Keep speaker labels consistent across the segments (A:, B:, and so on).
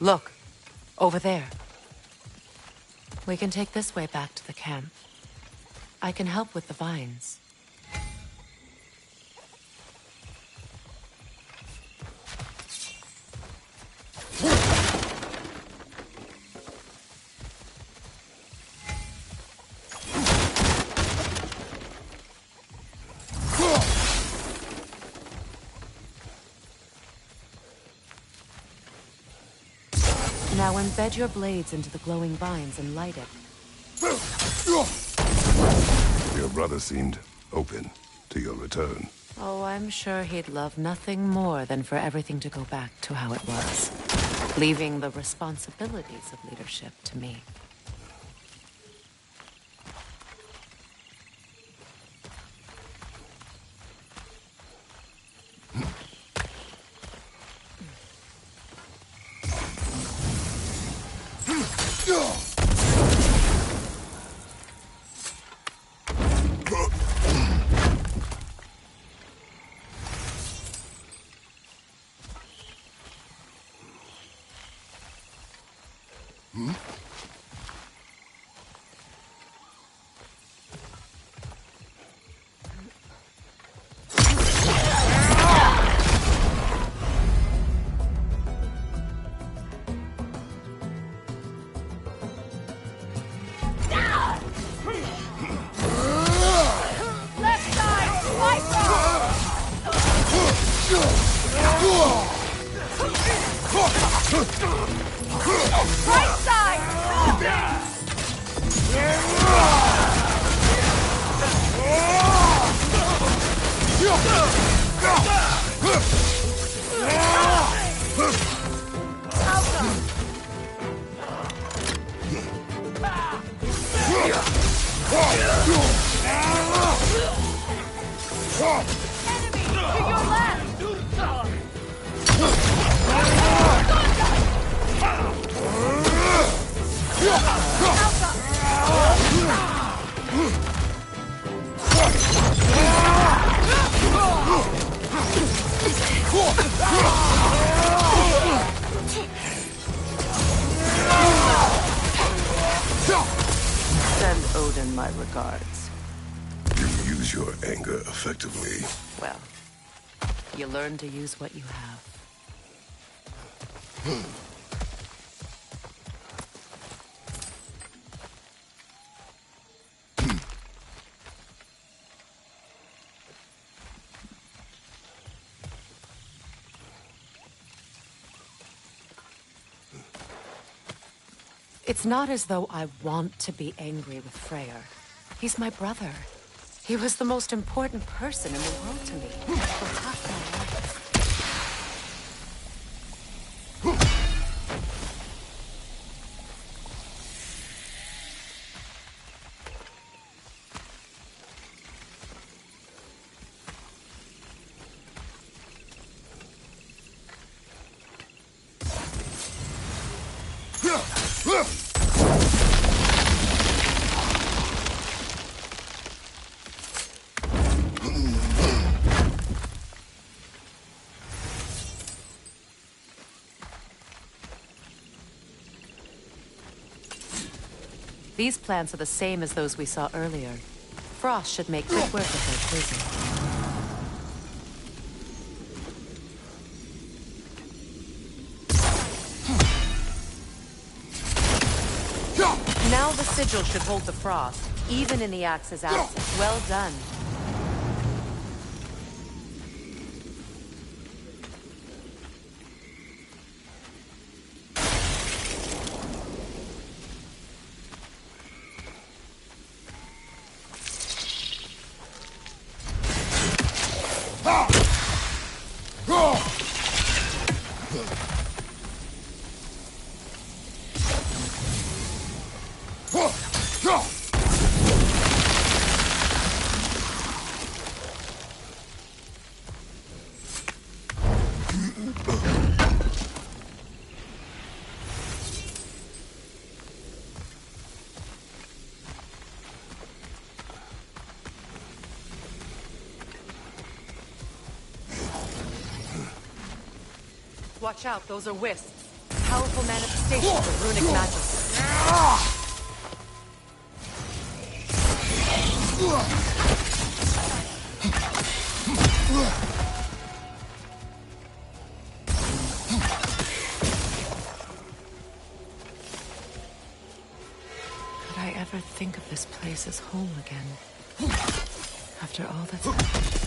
A: Look, over there. We can take this way back to the camp. I can help with the vines. Now embed your blades into the glowing vines and light it.
B: Your brother seemed open to your return.
A: Oh, I'm sure he'd love nothing more than for everything to go back to how it was, leaving the responsibilities of leadership to me. Send Odin my regards.
B: You use your anger effectively.
A: Well, you learn to use what you have. It's not as though I want to be angry with Freya. He's my brother. He was the most important person in the world to me for half my life. These plants are the same as those we saw earlier. Frost should make quick work of their prison. Now the sigil should hold the frost, even in the axe's absence. Well done. Watch out, those are wisps. powerful manifestations of runic magic. Could I ever think of this place as home again? After all that's happened.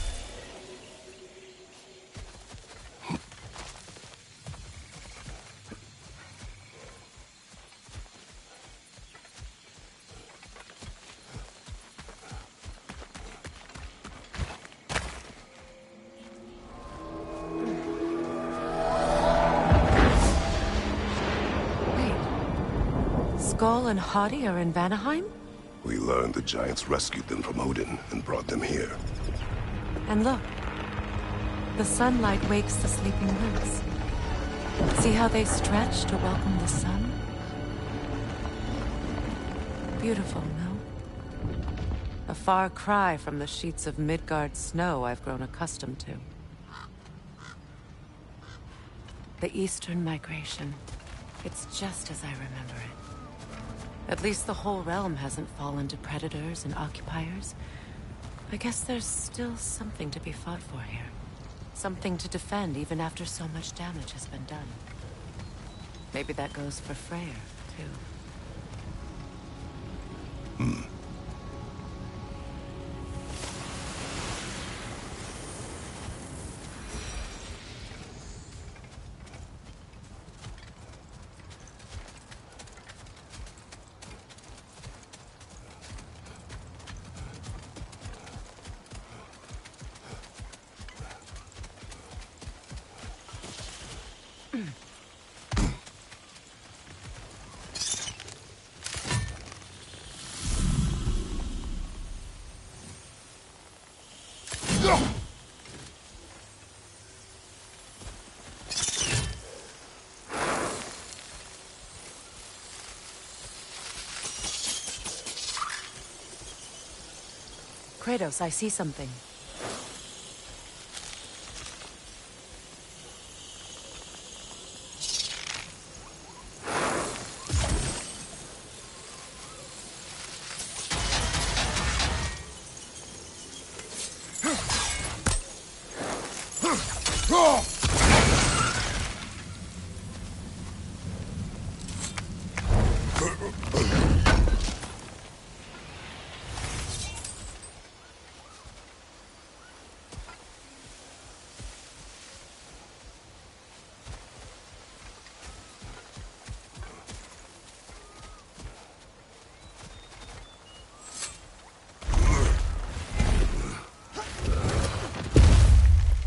A: Skoll and Hati are in Vanaheim?
B: We learned the giants rescued them from Odin and brought them here.
A: And look, the sunlight wakes the sleeping limbs. See how they stretch to welcome the sun? Beautiful, no? A far cry from the sheets of Midgard snow I've grown accustomed to. The Eastern Migration. It's just as I remember it. At least the whole realm hasn't fallen to predators and occupiers. I guess there's still something to be fought for here. Something to defend even after so much damage has been done. Maybe that goes for Freya, too. Kratos, I see something.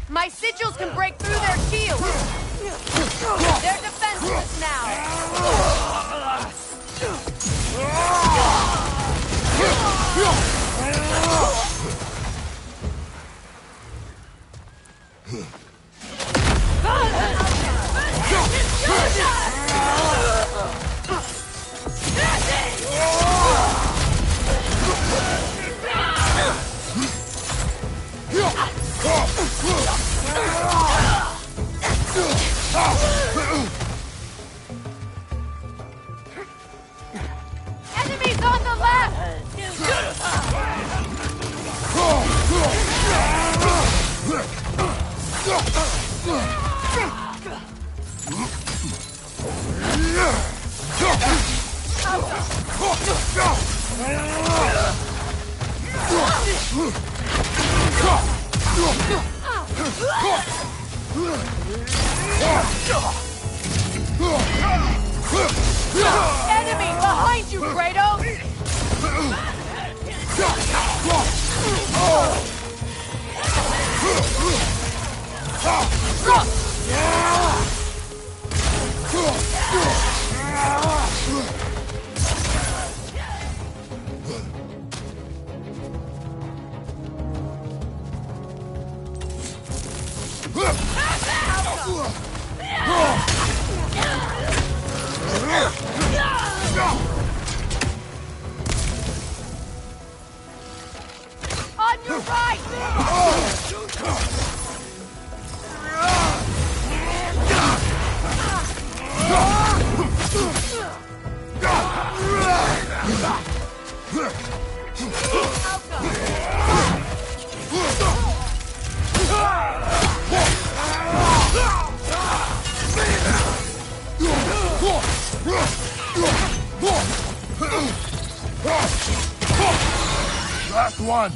A: My sigils can break through their shields! They're defenseless now! Enemies on the left! Enemy behind you, Kratos! On your right!
B: last one!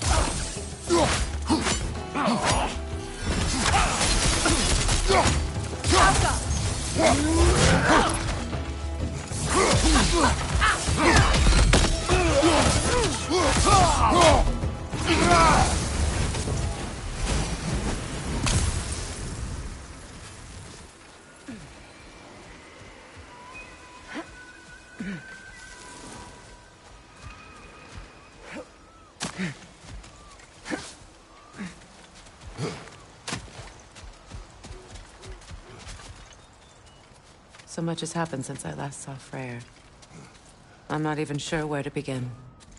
A: So much has happened since I last saw Freya. I'm not even sure where to begin.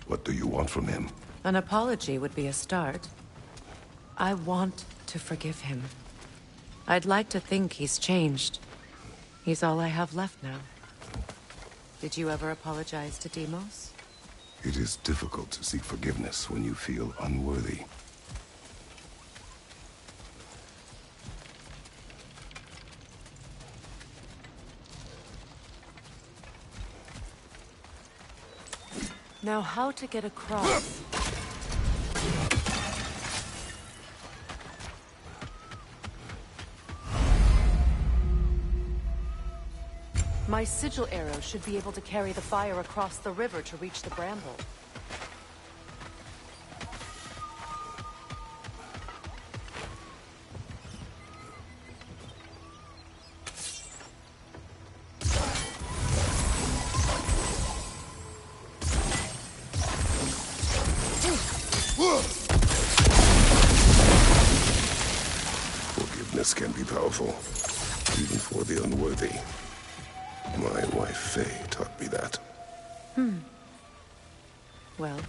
B: What do you want from him?
A: An apology would be a start. I want to forgive him. I'd like to think he's changed. He's all I have left now. Did you ever apologize to Deimos?
B: It is difficult to seek forgiveness when you feel unworthy.
A: Now, how to get across? My sigil arrow should be able to carry the fire across the river to reach the bramble.
B: Forgiveness can be powerful, even for the unworthy. My wife, Faye, taught me that.
A: Well,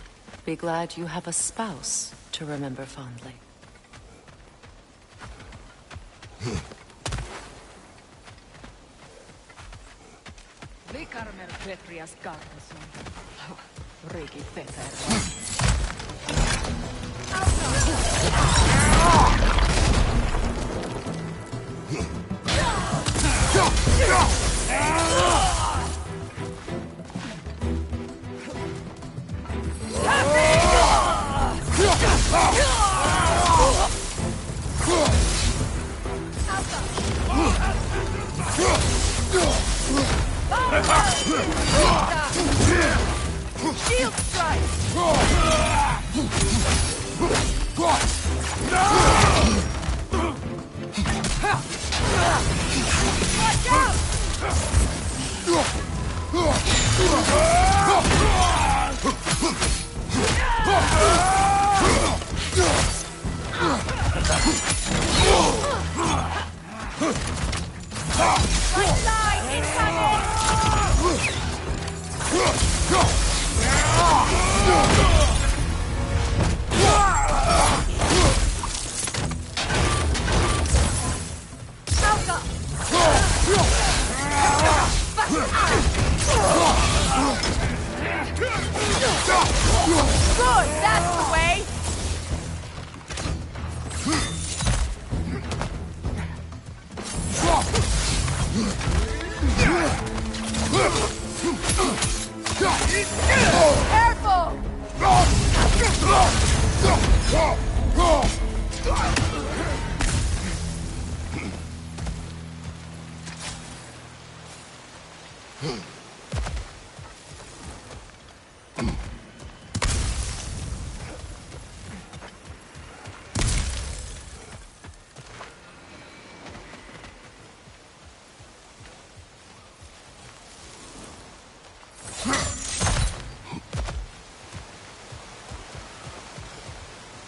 A: be glad you have a spouse to remember fondly.
C: Shield strike! Watch out! Right side, incoming! Good, that's the way! Careful!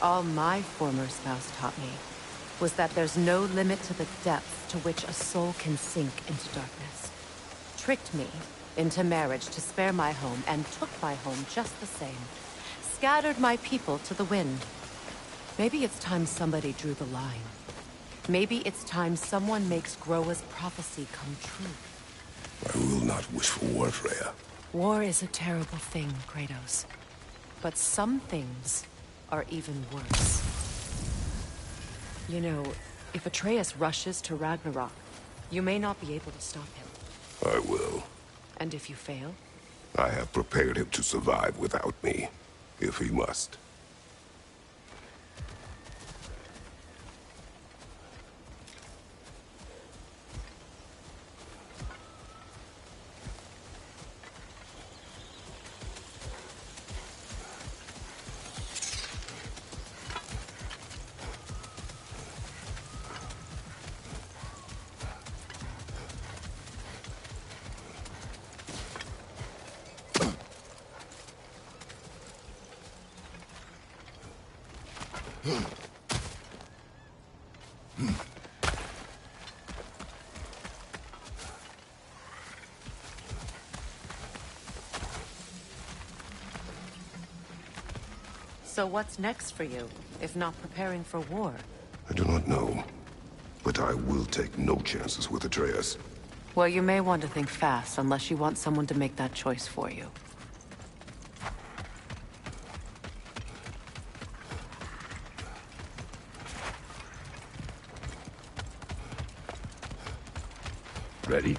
A: All my former spouse taught me was that there's no limit to the depth to which a soul can sink into darkness. Tricked me into marriage to spare my home, and took my home just the same. Scattered my people to the wind. Maybe it's time somebody drew the line. Maybe it's time someone makes Groa's prophecy come true.
B: I will not wish for war, Freya.
A: War is a terrible thing, Kratos. But some things are even worse. You know, if Atreus rushes to Ragnarök, you may not be able to stop him.
B: I will.
A: And if you fail?
B: I have prepared him to survive without me, if he must.
A: So what's next for you, if not preparing for war?
B: I do not know, but I will take no chances with Atreus.
A: Well, you may want to think fast, unless you want someone to make that choice for you.
B: Ready?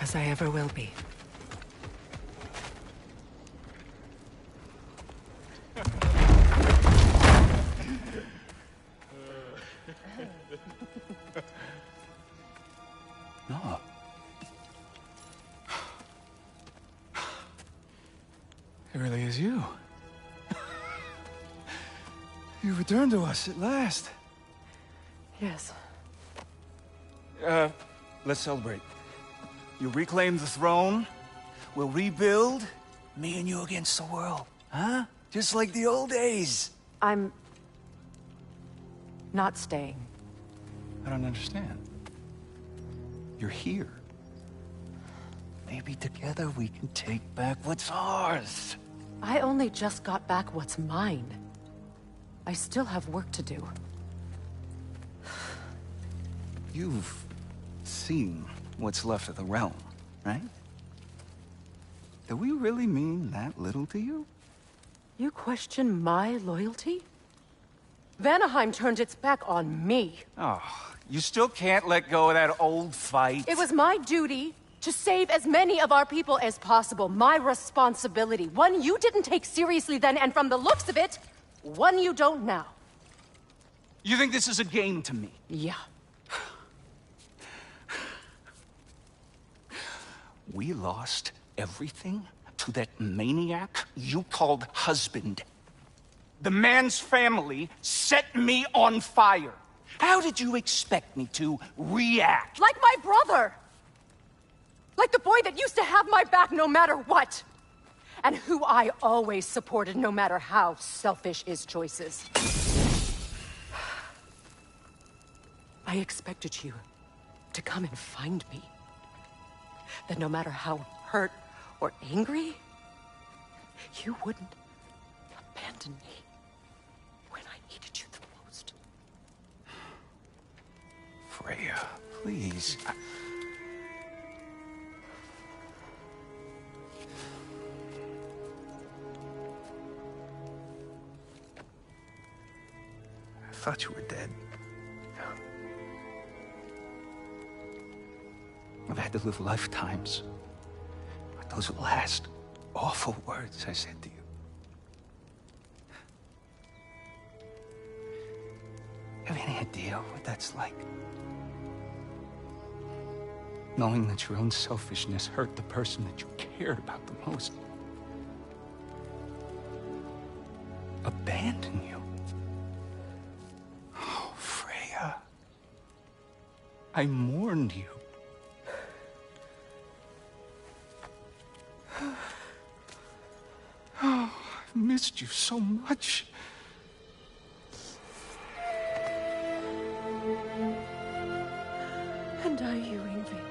A: As I ever will be.
D: No. It really is you. You returned to us at last.
A: Yes.
D: Let's celebrate. You reclaim the throne. We'll rebuild. Me and you against the world. Huh? Just like the old days.
A: I'm... not staying.
D: I don't understand. You're here. Maybe together we can take back what's ours.
A: I only just got back what's mine. I still have work to do.
D: You've seen what's left of the realm, right? Do we really mean that little to you?
A: You question my loyalty? Vanaheim turned its back on me.
D: Oh, you still can't let go of that old fight?
A: It was my duty to save as many of our people as possible. My responsibility. One you didn't take seriously then, and from the looks of it, one you don't now.
D: You think this is a game to me?
A: Yeah.
D: We lost everything to that maniac you called husband. The man's family set me on fire. How did you expect me to react?
A: Like my brother! Like the boy that used to have my back no matter what! And who I always supported no matter how selfish his choices. I expected you to come and find me. That no matter how hurt or angry, you wouldn't abandon me when I needed you the most.
D: Freya, please. I thought you were dead. I've had to live lifetimes with those last awful words I said to you. Have any idea what that's like? Knowing that your own selfishness hurt the person that you cared about the most. Abandon you. Oh, Freya. I mourned you. Oh, I've missed you so much.
A: And are you, Ingrid?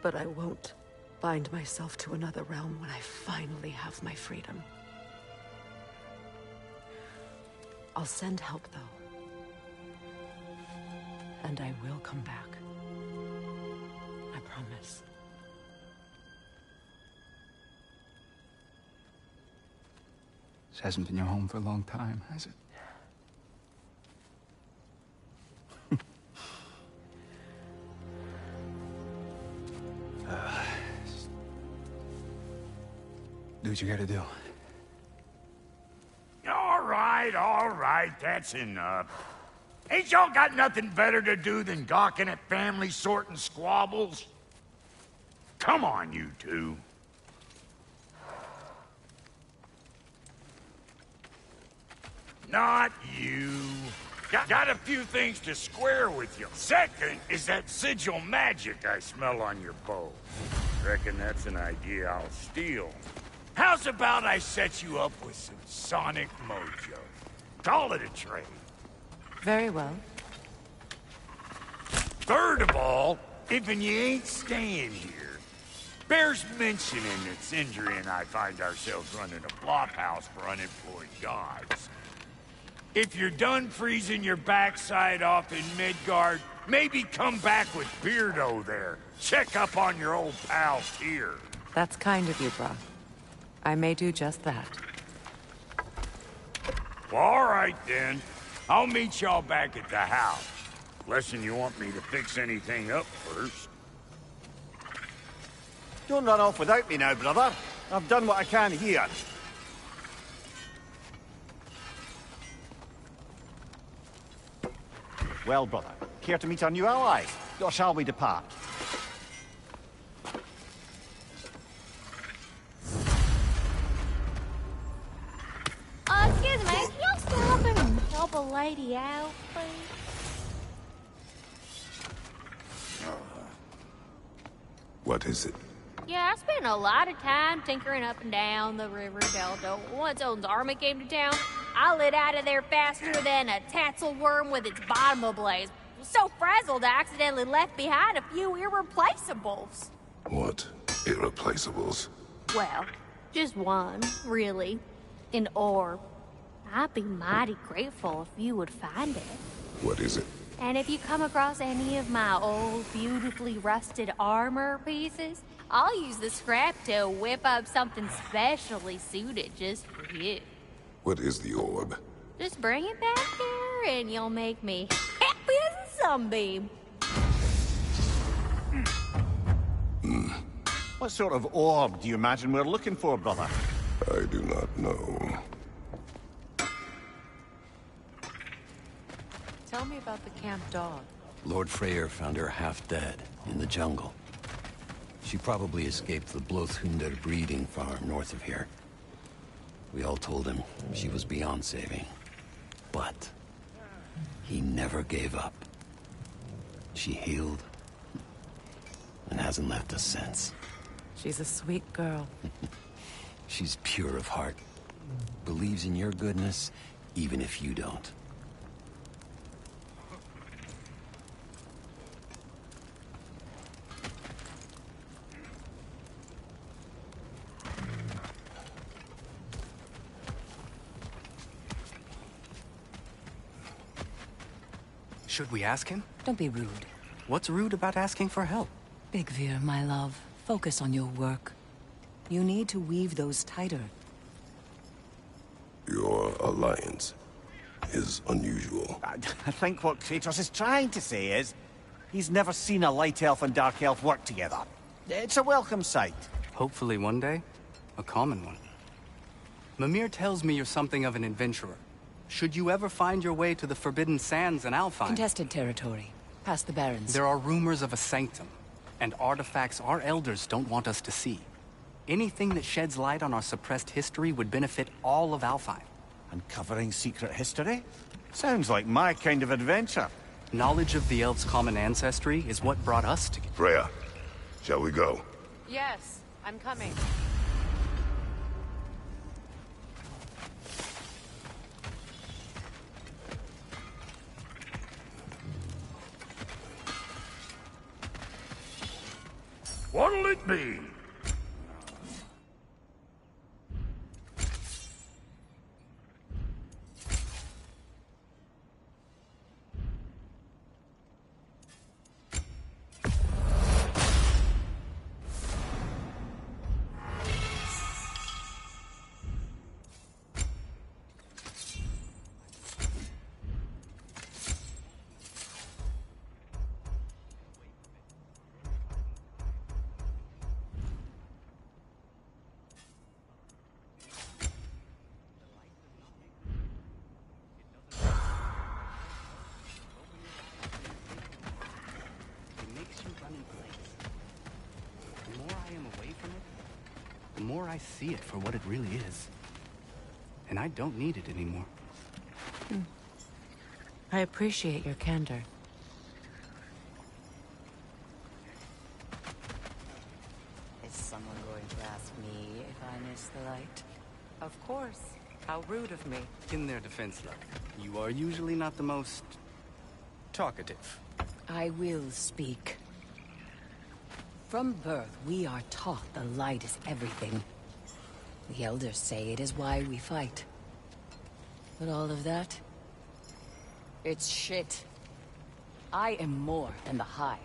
A: But I won't bind myself to another realm when I finally have my freedom. I'll send help, though. And I will come back. I promise.
D: This hasn't been your home for a long time, has it? Do what you gotta do.
E: All right, that's enough. Ain't y'all got nothing better to do than gawking at family sorting squabbles? Come on, you two. Not you. Got a few things to square with you. Second is that sigil magic I smell on your bow. Reckon that's an idea I'll steal. How's about I set you up with some sonic mojo? Call it a trade.
A: Very well.
E: Third of all, if you ain't staying here, bears mentioning that Sindri and I find ourselves running a flop house for unemployed gods. If you're done freezing your backside off in Midgard, maybe come back with Beardo there. Check up on your old pal here.
A: That's kind of you, Brock. I may do just that.
E: Well, all right, then. I'll meet y'all back at the house. Unless you want me to fix anything up first.
F: Don't run off without me now, brother. I've done what I can here. Well, brother, care to meet our new allies? Or shall we depart?
C: Excuse me, can y'all stop and help a lady out, please?
B: What is it?
C: Yeah, I spent a lot of time tinkering up and down the river delta. Once Odin's army came to town, I lit out of there faster than a tassel worm with its bottom ablaze. So frazzled, I accidentally left behind a few irreplaceables.
B: What irreplaceables?
C: Well, just one, really. An orb. I'd be mighty grateful if you would find it.
B: What is it?
C: And if you come across any of my old, beautifully rusted armor pieces, I'll use the scrap to whip up something specially suited just for you.
B: What is the orb?
C: Just bring it back here and you'll make me happy as a sunbeam.
F: What sort of orb do you imagine we're looking for, brother?
B: I do not know.
A: Tell me about the camp dog.
G: Lord Freyr found her half dead in the jungle. She probably escaped the Blothunder breeding farm north of here. We all told him she was beyond saving. But he never gave up. She healed and hasn't left us since.
A: She's a sweet girl.
G: She's pure of heart. Believes in your goodness, even if you don't.
H: Should we ask him?
I: Don't be rude.
H: What's rude about asking for help?
I: Big Veer, my love, focus on your work. You need to weave those tighter.
B: Your alliance is unusual.
F: I think what Kratos is trying to say is, he's never seen a light elf and dark elf work together. It's a welcome sight.
H: Hopefully one day, a common one. Mimir tells me you're something of an adventurer. Should you ever find your way to the Forbidden Sands in Alfheim?
I: Contested territory. Past the Barrens.
H: There are rumors of a sanctum, and artifacts our elders don't want us to see. Anything that sheds light on our suppressed history would benefit all of Alfheim.
F: Uncovering secret history? Sounds like my kind of adventure.
H: Knowledge of the elves' common ancestry is what brought us together.
B: Freya, shall we go?
A: Yes, I'm coming.
E: What'll it be?
H: The more I see it for what it really is. And I don't need it anymore.
A: I appreciate your candor.
I: Is someone going to ask me if I miss the light?
A: Of course. How rude of me.
H: In their defense, Luck, you are usually not the most... talkative.
I: I will speak. From birth, we are taught the light is everything. The elders say it is why we fight. But all of that? It's shit. I am more than the Hive.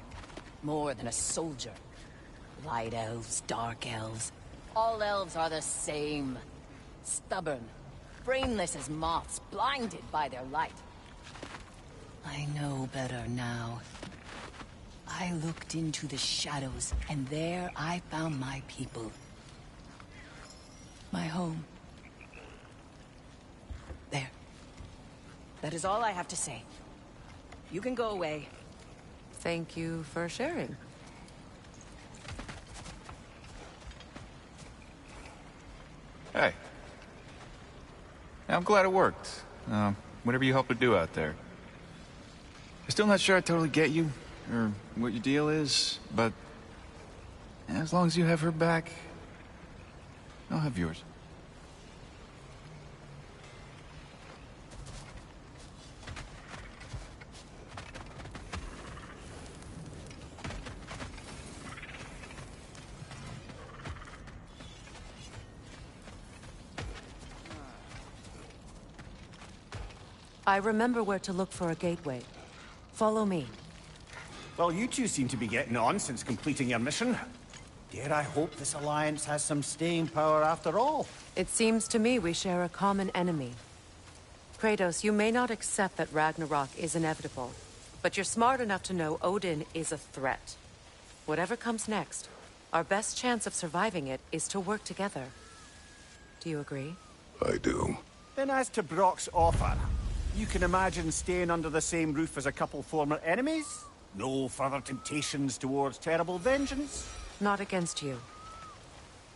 I: More than a soldier. Light elves, dark elves. All elves are the same. Stubborn. Brainless as moths, blinded by their light. I know better now. I looked into the shadows, and there I found my people. My home. There. That is all I have to say. You can go away.
A: Thank you for sharing.
J: Hey. I'm glad it worked. Whatever you helped to do out there. I'm still not sure I totally get you, or what your deal is, but as long as you have her back, I'll have yours.
A: I remember where to look for a gateway. Follow me.
F: Well, you two seem to be getting on since completing your mission. Dare I hope this alliance has some staying power after all?
A: It seems to me we share a common enemy. Kratos, you may not accept that Ragnarok is inevitable, but you're smart enough to know Odin is a threat. Whatever comes next, our best chance of surviving it is to work together. Do you agree?
B: I do.
F: Then as to Brock's offer, you can imagine staying under the same roof as a couple former enemies? No further temptations towards terrible vengeance?
A: Not against you.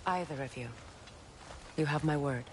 A: Either of you. You have my word.